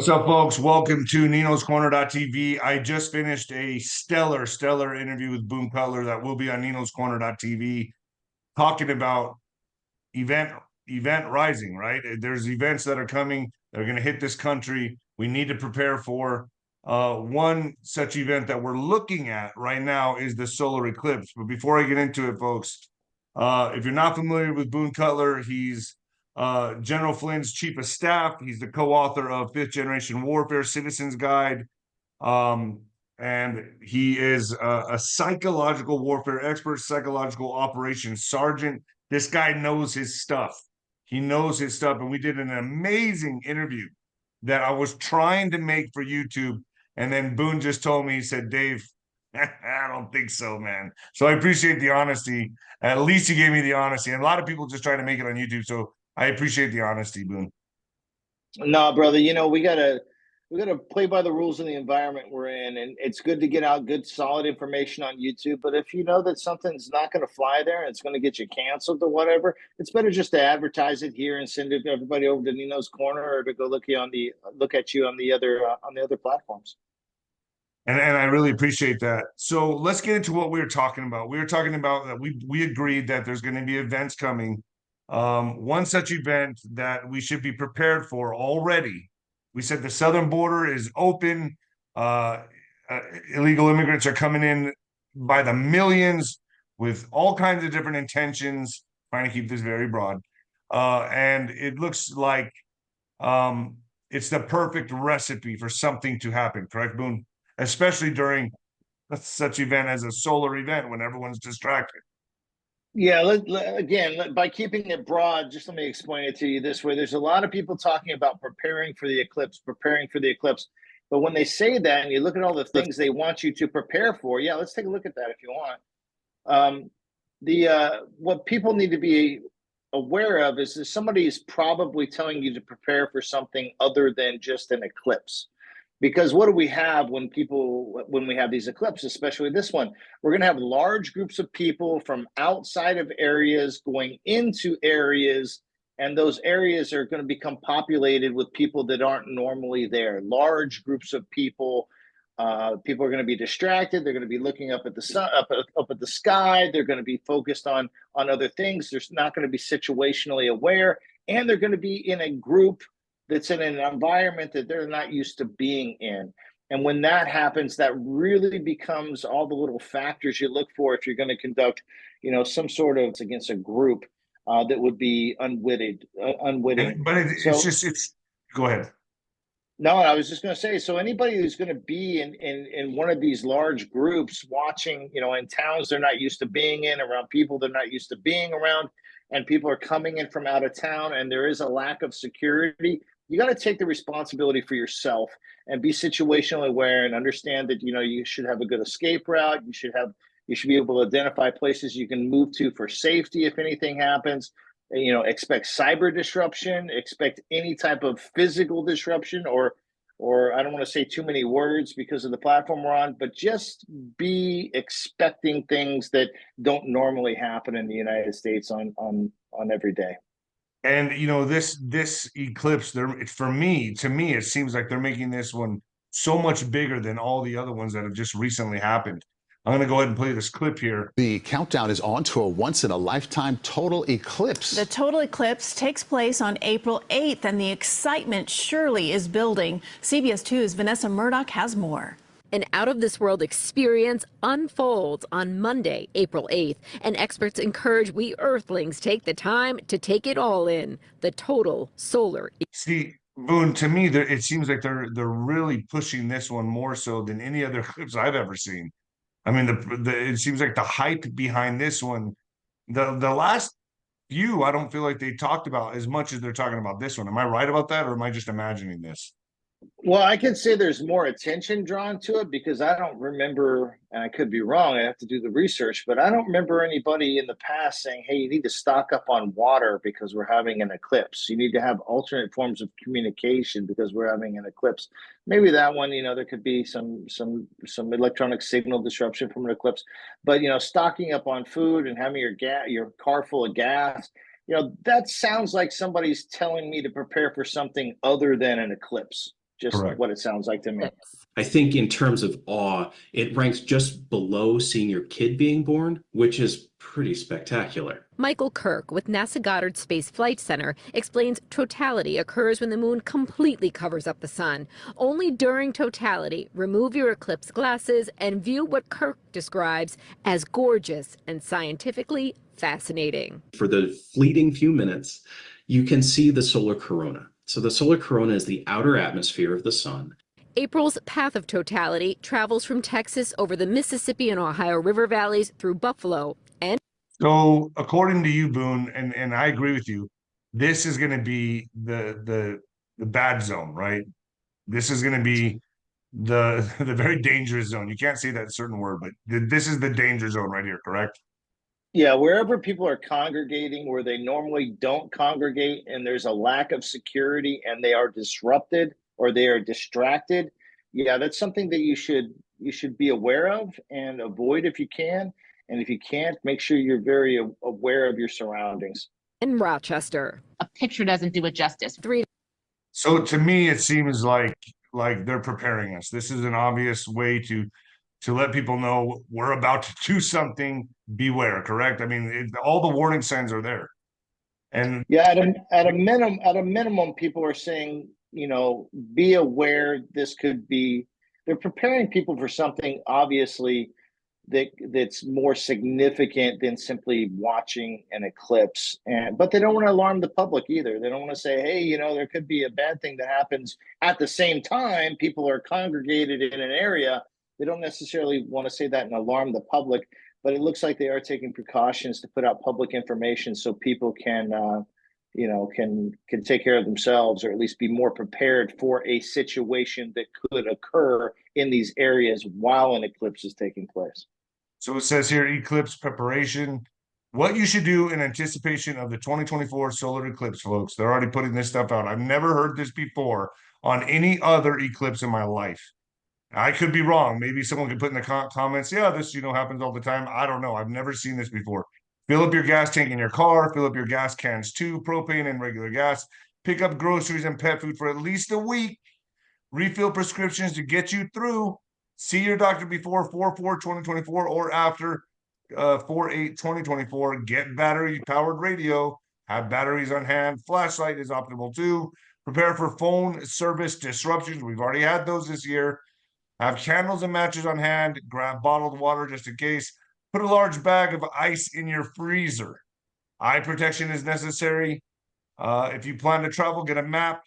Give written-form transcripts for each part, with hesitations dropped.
What's up, folks? Welcome to Nino's Corner.tv. I just finished a stellar interview with 𝗵𝗶𝗀 that will be on Nino's Corner.tv, talking about event rising, right? There's events that are coming that are going to hit this country. We need to prepare for. One such event that we're looking at right now is the solar eclipse. But before I get into it, folks, if you're not familiar with 𝗵𝗶𝗀, he's General Flynn's chief of staff. He's the co-author of 5th Generation Warfare, Citizen's Guide. And he is a psychological warfare expert, psychological operations sergeant. This guy knows his stuff. He knows his stuff. And we did an amazing interview that I was trying to make for YouTube. And then Boone just told me, he said, Dave, I don't think so, man. So I appreciate the honesty. At least he gave me the honesty. And a lot of people just try to make it on YouTube. So I appreciate the honesty, Boone. No, brother, we gotta play by the rules in the environment we're in, and it's good to get out good, solid information on YouTube. But if you know that something's not going to fly there and it's going to get you canceled or whatever, it's better just to advertise it here and send it to everybody over to Nino's Corner, or to go look at you on the other platforms. And I really appreciate that. So let's get into what we were talking about. We were talking about that we agreed that there's going to be events coming. One such event that we should be prepared for already. We said the southern border is open. Illegal immigrants are coming in by the millions with all kinds of different intentions, trying to keep this very broad. And it looks like it's the perfect recipe for something to happen, correct, Boone? Especially during such event as a solar event when everyone's distracted. Yeah, again, by keeping it broad, just let me explain it to you this way. There's a lot of people talking about preparing for the eclipse. But when they say that and you look at all the things they want you to prepare for, yeah, let's take a look at that if you want. What people need to be aware of is that somebody is probably telling you to prepare for something other than just an eclipse. Because what do we have when we have these eclipses, especially this one? We're going to have large groups of people from outside of areas going into areas, and those areas are going to become populated with people that aren't normally there. Large groups of people. People are going to be distracted. They're going to be looking up at the sun, up at the sky. They're going to be focused on other things. They're not going to be situationally aware, and they're going to be in a group that's in an environment that they're not used to being in. And when that happens, that really becomes all the little factors you look for if you're going to conduct, some sort of against a group that would be unwitting. Go ahead. No, I was just going to say, so anybody who's going to be in one of these large groups watching, in towns they're not used to being in, around people they're not used to being around, and people are coming in from out of town, and there is a lack of security, you got to take the responsibility for yourself and be situationally aware and understand that, you should have a good escape route. You should be able to identify places you can move to for safety if anything happens. Expect cyber disruption, expect any type of physical disruption, or I don't want to say too many words because of the platform we're on, but just be expecting things that don't normally happen in the United States on every day. And this eclipse, to me, it seems like they're making this one so much bigger than all the other ones that have just recently happened. I'm going to go ahead and play this clip here. The countdown is on to a once-in-a-lifetime total eclipse. The total eclipse takes place on April 8th, and the excitement surely is building. CBS 2's Vanessa Murdoch has more. An out-of-this-world experience unfolds on Monday, April 8th, and experts encourage we Earthlings take the time to take it all in, the total solar. See, Boone, to me, it seems like they're really pushing this one more so than any other eclipse I've ever seen. I mean, it seems like the hype behind this one, the last few, I don't feel like they talked about as much as they're talking about this one. Am I right about that, or am I just imagining this? Well, I can say there's more attention drawn to it because I don't remember, and I could be wrong, I have to do the research, but I don't remember anybody in the past saying, hey, you need to stock up on water because we're having an eclipse. You need to have alternate forms of communication because we're having an eclipse. Maybe that one, there could be some electronic signal disruption from an eclipse, but, stocking up on food and having your car full of gas, that sounds like somebody's telling me to prepare for something other than an eclipse. just Correct. what it sounds like to me. I think in terms of awe, it ranks just below seeing your kid being born, which is pretty spectacular. Michael Kirk with NASA Goddard Space Flight Center explains totality occurs when the moon completely covers up the sun. Only during totality, remove your eclipse glasses and view what Kirk describes as gorgeous and scientifically fascinating. For the fleeting few minutes, you can see the solar corona. So the solar corona is the outer atmosphere of the sun. April's path of totality travels from Texas over the Mississippi and Ohio River valleys through Buffalo and So according to you, Boone, and I agree with you, this is going to be the bad zone, right? This is going to be the very dangerous zone. You can't say that certain word, but this is the danger zone right here, correct? Yeah, wherever people are congregating where they normally don't congregate and there's a lack of security and they are disrupted or they are distracted, yeah, that's something that you should be aware of and avoid if you can. And if you can't, make sure you're very aware of your surroundings. in Rochester. A picture doesn't do it justice. So to me, it seems like they're preparing us. This is an obvious way to let people know we're about to do something. Beware, correct? I mean, all the warning signs are there. And yeah, at a minimum, people are saying, you know, be aware this could be. They're preparing people for something obviously that's more significant than simply watching an eclipse. But they don't want to alarm the public either. They don't want to say, hey, you know, there could be a bad thing that happens at the same time. People are congregated in an area. They don't necessarily want to say that and alarm the public, but it looks like they are taking precautions to put out public information so people can, you know, can take care of themselves, or at least be more prepared for a situation that could occur in these areas while an eclipse is taking place. so it says here, eclipse preparation, what you should do in anticipation of the 2024 solar eclipse, folks. They're already putting this stuff out. I've never heard this before on any other eclipse in my life. I could be wrong. Maybe someone could put in the comments, yeah, this, you know, happens all the time. I don't know. I've never seen this before. Fill up your gas tank in your car. Fill up your gas cans too, propane and regular gas. Pick up groceries and pet food for at least a week. Refill prescriptions to get you through. See your doctor before 4/4/2024 or after 4/8/2024. Get battery-powered radio. Have batteries on hand. Flashlight is optimal too. Prepare for phone service disruptions. We've already had those this year. Have candles and matches on hand. Grab bottled water just in case. Put a large bag of ice in your freezer. Eye protection is necessary. If you plan to travel, get a map.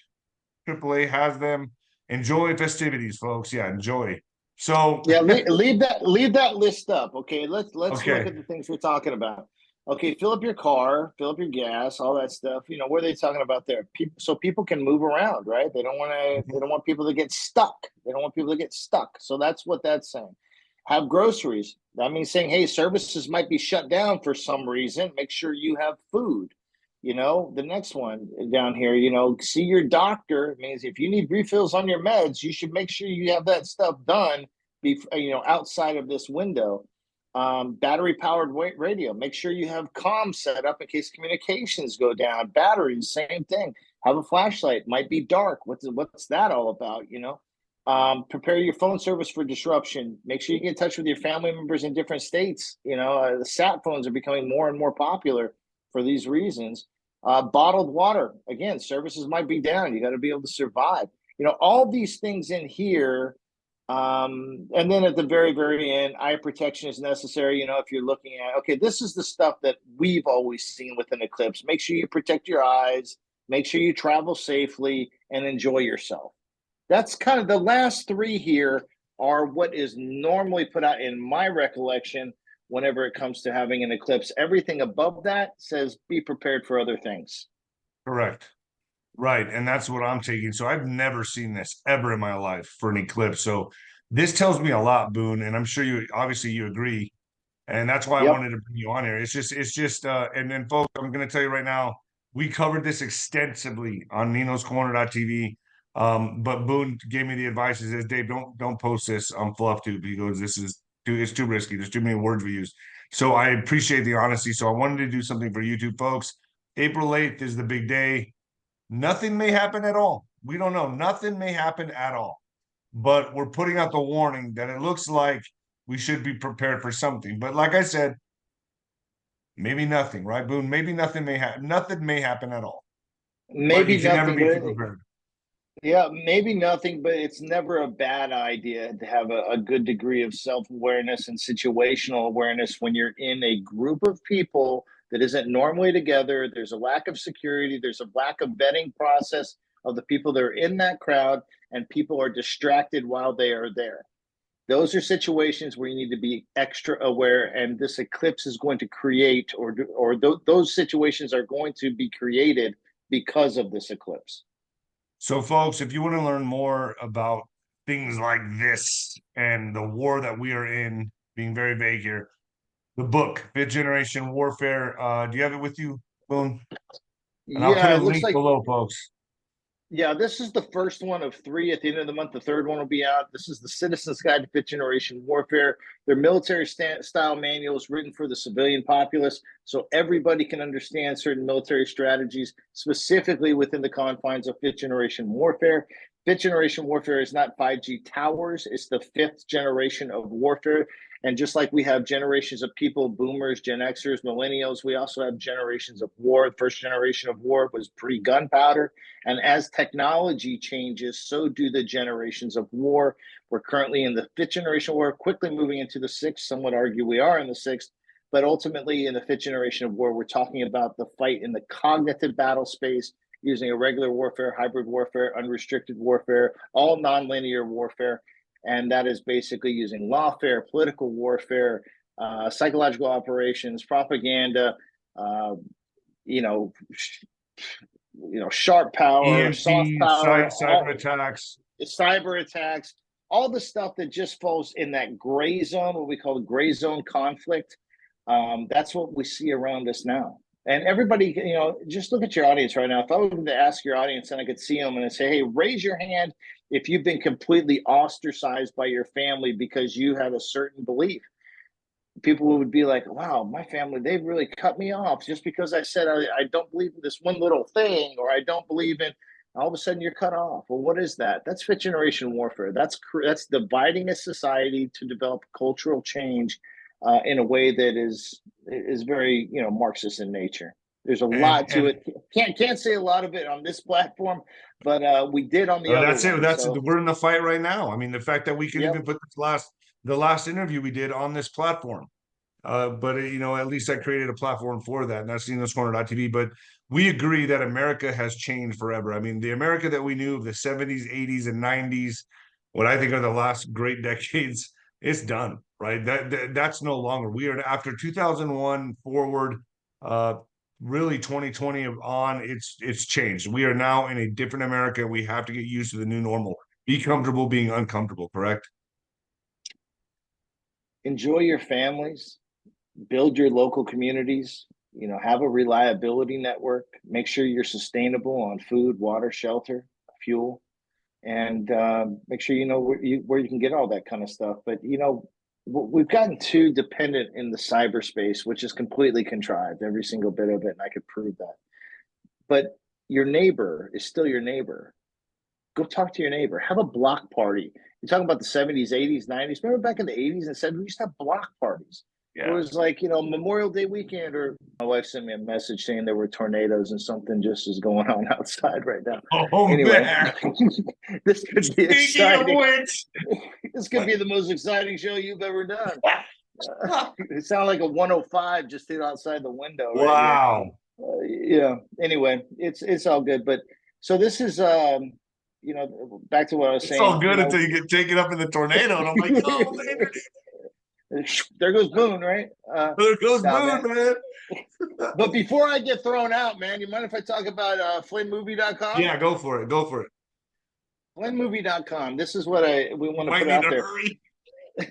AAA has them. Enjoy festivities, folks. Yeah, enjoy. So yeah, leave that list up. Okay, let's Okay. look at the things we're talking about. Okay, fill up your car, fill up your gas, all that stuff. You know, what are they talking about there? So people can move around, right? They don't want people to get stuck. They don't want people to get stuck. So that's what that's saying. Have groceries. That means saying, hey, services might be shut down for some reason. Make sure you have food. You know, the next one down here, you know, see your doctor. It means if you need refills on your meds, you should make sure you have that stuff done, you know, outside of this window. Battery powered radio. Make sure you have comms set up in case communications go down. Batteries, same thing. Have a flashlight. Might be dark. What's that all about? You know, prepare your phone service for disruption. Make sure you get in touch with your family members in different states. You know, the sat phones are becoming more and more popular for these reasons. Bottled water. Again, services might be down. You got to be able to survive. You know, all these things in here. And then at the very, very end, eye protection is necessary. You know, if you're looking at, okay, this is the stuff that we've always seen with an eclipse. Make sure you protect your eyes, make sure you travel safely, and enjoy yourself. That's kind of the last three here are what is normally put out in my recollection whenever it comes to having an eclipse. Everything above that says be prepared for other things. correct. Right. And that's what I'm taking. So I've never seen this ever in my life for an eclipse. So this tells me a lot, Boone, and I'm sure you obviously you agree. And that's why I wanted to bring you on here. It's just and then folks, I'm gonna tell you right now, we covered this extensively on Nino's Corner.tv. But Boone gave me the advice. He says, Dave, don't post this on FluffTube because it's too risky. There's too many words we use. So I appreciate the honesty. So I wanted to do something for YouTube, folks. April 8th is the big day. Nothing may happen at all. We don't know. Nothing may happen at all. But we're putting out the warning that it looks like we should be prepared for something. But like I said, maybe nothing, right, Boone? Maybe nothing may happen. Nothing may happen at all. But Maybe you should never nothing, be but prepared. yeah, maybe nothing, but it's never a bad idea to have a good degree of self-awareness and situational awareness when you're in a group of people that isn't normally together. There's a lack of security, there's a lack of vetting process of the people that are in that crowd, and people are distracted while they are there. Those are situations where you need to be extra aware, and this eclipse is going to create, those situations are going to be created because of this eclipse. So, folks, if you want to learn more about things like this and the war that we are in, being very vague here, the book, Fifth Generation Warfare, do you have it with you, Boone? And I'll put Yeah, a it looks link like, below, folks. yeah, this is the first one of 3. At the end of the month, the 3rd one will be out. This is the Citizen's Guide to Fifth Generation Warfare. They're military style manuals written for the civilian populace, so everybody can understand certain military strategies, specifically within the confines of Fifth Generation Warfare. Fifth Generation Warfare is not 5G towers. It's the 5th generation of warfare. And just like we have generations of people, boomers, Gen Xers, millennials, we also have generations of war. The first generation of war was pre-gunpowder. And as technology changes, so do the generations of war. We're currently in the 5th generation war, quickly moving into the 6th. Some would argue we are in the 6th. But ultimately, in the 5th generation of war, we're talking about the fight in the cognitive battle space, using irregular warfare, hybrid warfare, unrestricted warfare, all nonlinear warfare. And that is basically using lawfare, political warfare, psychological operations, propaganda, sharp power, soft EMP, power, cyber attacks, all the stuff that just falls in that gray zone, what we call the gray zone conflict. That's what we see around us now. And everybody, just look at your audience right now. If I were to ask your audience and I could see them and I say, hey, raise your hand if you've been completely ostracized by your family because you had a certain belief. People would be like, wow, my family, they've really cut me off just because I said I don't believe in this one little thing, or I don't believe in, all of a sudden you're cut off. Well, what is that? That's fifth generation warfare. That's dividing a society to develop cultural change in a way that is very, Marxist in nature. There's a lot to it. Can't say a lot of it on this platform, but we did on the other that's one. it. That's it. We're in the fight right now. I mean, the fact that we can even put the last interview we did on this platform. But at least I created a platform for that, and that's 𝗬𝗏𝗏𝗏. But we agree that America has changed forever. I mean, the America that we knew of the 70s, 80s, and 90s, what I think are the last great decades, it's done, right? That's no longer. We are, after 2001 forward, really 2020 on, it's changed. We are now in a different America. We have to get used to the new normal. Be comfortable being uncomfortable, correct? Enjoy your families, build your local communities, have a reliability network, make sure you're sustainable on food, water, shelter, fuel, and make sure you know where you can get all that kind of stuff. But we've gotten too dependent in the cyberspace, which is completely contrived, every single bit of it, and I could prove that. But your neighbor is still your neighbor. Go talk to your neighbor. Have a block party. You're talking about the 70s, 80s, 90s. Remember back in the 80s and 70s, we used to have block parties. Yeah. It was like, Memorial Day weekend, or my wife sent me a message saying there were tornadoes and something just is going on outside right now. Oh, anyway, man. This could be exciting. Which... This could be the most exciting show you've ever done. It sounded like a 105 just hit outside the window. Right? Wow. Yeah. Anyway, it's all good. But so this is, back to what I was saying. It's all good until you get taken up in the tornado. And I'm like, oh, man. There goes Boone, right? There goes Boone, man. But before I get thrown out, man, you mind if I talk about FlynnMovie.com? Yeah, go for it. Go for it. FlynnMovie.com. This is what we want to put out there. Hurry.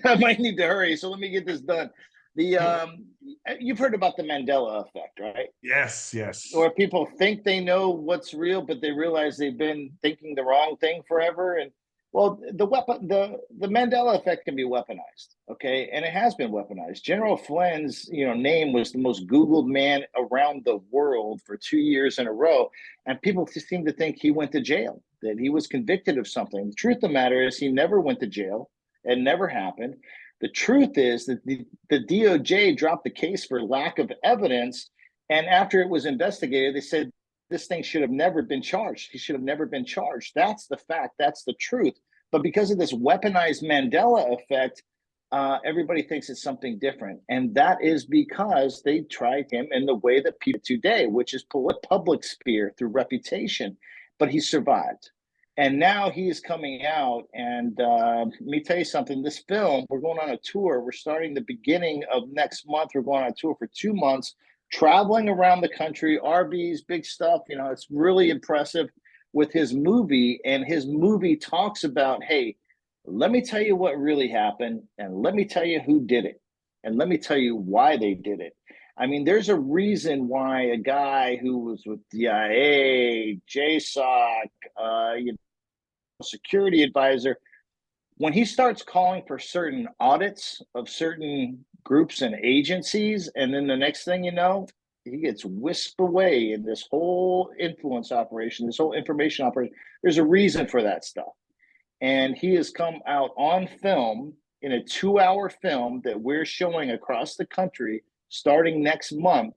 I might need to hurry, so let me get this done. You've heard about the Mandela effect, right? Yes. Where people think they know what's real, but they realize they've been thinking the wrong thing forever. And Well, the Mandela effect can be weaponized, okay, and it has been weaponized. General Flynn's name was the most Googled man around the world for 2 years in a row, and people seem to think he went to jail, that he was convicted of something. The truth of the matter is he never went to jail. It never happened. The truth is that the DOJ dropped the case for lack of evidence, and after it was investigated, they said this thing should have never been charged. He should have never been charged. That's the fact. That's the truth. But because of this weaponized Mandela effect, everybody thinks it's something different. And that is because they tried him in the way that people today, which is public sphere through reputation. But he survived. And now he is coming out. And let me tell you something. This film, we're going on a tour. We're starting the beginning of next month. We're going on a tour for 2 months, traveling around the country, RVs, big stuff. It's really impressive with his movie. And his movie talks about, hey, let me tell you what really happened, and let me tell you who did it, and let me tell you why they did it. I mean, there's a reason why a guy who was with DIA, 𝗀𝗃, security advisor, when he starts calling for certain audits of certain groups and agencies, and then the next thing you know, he gets whisked away in this whole influence operation, this whole information operation. There's a reason for that stuff. And he has come out on film in a 2-hour film that we're showing across the country starting next month.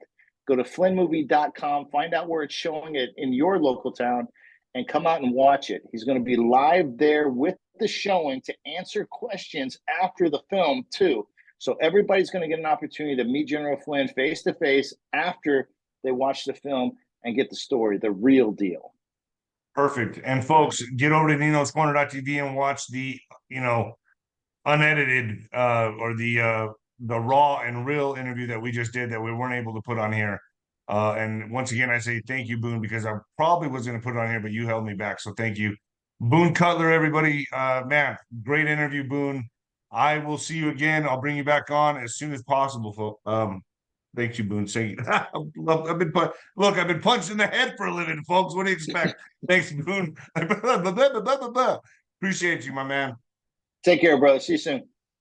Go to FlynnMovie.com, find out where it's showing it in your local town, and come out and watch it. He's going to be live there with the showing to answer questions after the film too. So everybody's going to get an opportunity to meet General Flynn face to face after they watch the film and get the story, the real deal. Perfect. And folks, get over to �Nino'sCorner.tv and watch the, unedited or the raw and real interview that we just did that we weren't able to put on here. And once again, I say thank you, Boone, because I probably was going to put it on here, but you held me back. So thank you. Boone Cutler, everybody. Man, great interview, Boone. I will see you again. I'll bring you back on as soon as possible, folks. Thank you, Boone. Say, I've been punched in the head for a living, folks. What do you expect? Thanks, Boone. Appreciate you, my man. Take care, brother. See you soon.